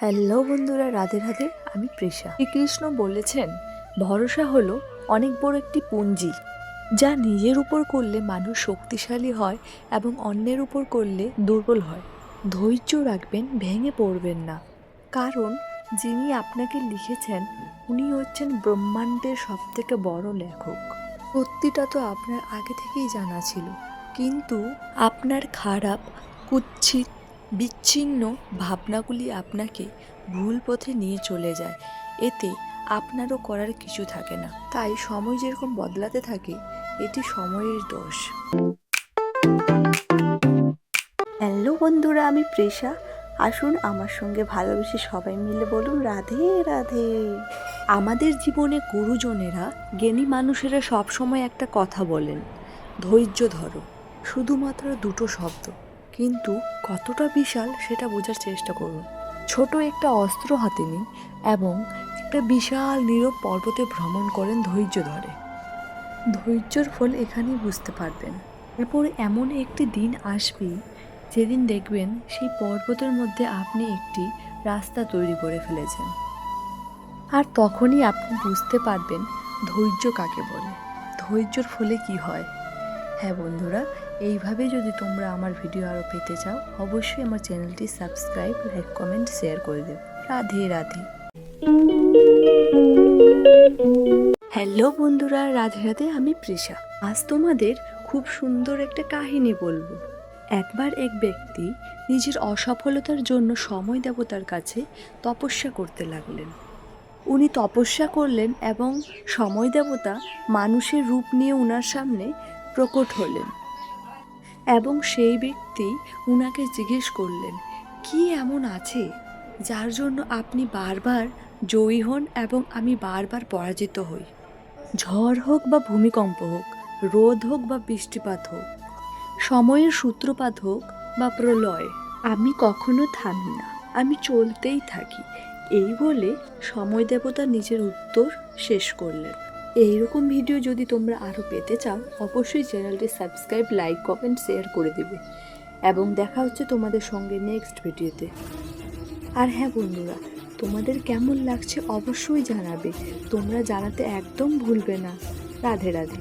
Hello বন্ধুরা, রাধে রাধে। আমি প্রেষা। শ্রীকৃষ্ণ বলেছেন, ভরসা হলো অনেক বড় একটি পুঁজি, যা নিজের উপর করলে মানুষ শক্তিশালী হয় এবং অন্যের উপর করলে দুর্বল হয়। ধৈর্য রাখবেন, ভেঙে পড়বেন না, কারণ যিনি আপনাকে লিখেছেন উনি হচ্ছেন ব্রহ্মাণ্ডের সবথেকে বড় লেখক। সত্যিটা তো আপনার আগে থেকেই জানা ছিল, কিন্তু আপনার খারাপ, কুৎসিত, বিচ্ছিন্ন ভাবনাগুলি আপনাকে ভুল পথে নিয়ে চলে যায়। এতে আপনারও করার কিছু থাকে না। তাই সময় যেরকম বদলাতে থাকে, এটি সময়ের দোষ। হ্যালো বন্ধুরা, আমি প্রেষা। আসুন আমার সঙ্গে ভালোবেসে সবাই মিলে বলুন রাধে রাধে। আমাদের জীবনে গুরুজনেরা, জ্ঞানী মানুষেরা সবসময় একটা কথা বলেন, ধৈর্য ধরো। শুধুমাত্র দুটো শব্দ, কিন্তু কতটা বিশাল সেটা বোঝার চেষ্টা করুন। ছোট একটা অস্ত্র হাতে নিন এবং একটা বিশাল নীরব পর্বতে ভ্রমণ করেন ধৈর্য ধরে। ধৈর্যের ফল এখানেই বুঝতে পারবেন। এরপর এমন একটি দিন আসবে যেদিন দেখবেন সেই পর্বতের মধ্যে আপনি একটি রাস্তা তৈরি করে ফেলেছেন। আর তখনই আপনি বুঝতে পারবেন ধৈর্য কাকে বলে, ধৈর্যর ফলে কি হয়। হ্যাঁ বন্ধুরা, এইভাবে যদি তোমরা আমার ভিডিও আরও পেতে চাও, অবশ্যই আমার চ্যানেলটি সাবস্ক্রাইব, লাইক, কমেন্ট, শেয়ার করে দেবে। রাধে রাধে। হ্যালো বন্ধুরা, রাধে রাধে। আমি প্রেষা। আজ তোমাদের খুব সুন্দর একটা কাহিনী বলবো। একবার এক ব্যক্তি নিজের অসফলতার জন্য সময় দেবতার কাছে তপস্যা করতে লাগলেন। উনি তপস্যা করলেন এবং সময় দেবতা মানুষের রূপ নিয়ে উনার সামনে প্রকট হলেন এবং সেই ব্যক্তি উনাকে জিজ্ঞেস করলেন, কি এমন আছে যার জন্য আপনি বারবার জয়ী হন এবং আমি বারবার পরাজিত হই? ঝড় হোক বা ভূমিকম্প হোক, রোদ হোক বা বৃষ্টিপাত হোক, সময়ের সূত্রপাত হোক বা প্রলয়, আমি কখনো থামি না, আমি চলতেই থাকি। এই বলে সময় দেবতা নিজের উত্তর শেষ করলেন। এইরকম ভিডিও যদি তোমরা আরও পেতে চাও, অবশ্যই চ্যানেলটি সাবস্ক্রাইব, লাইক, কমেন্ট, শেয়ার করে দেবে। এবং দেখা হচ্ছে তোমাদের সঙ্গে নেক্সট ভিডিওতে। আর হ্যাঁ বন্ধুরা, তোমাদের কেমন লাগছে অবশ্যই জানাবে। তোমরা জানাতে একদম ভুলবে না। রাধে রাধে।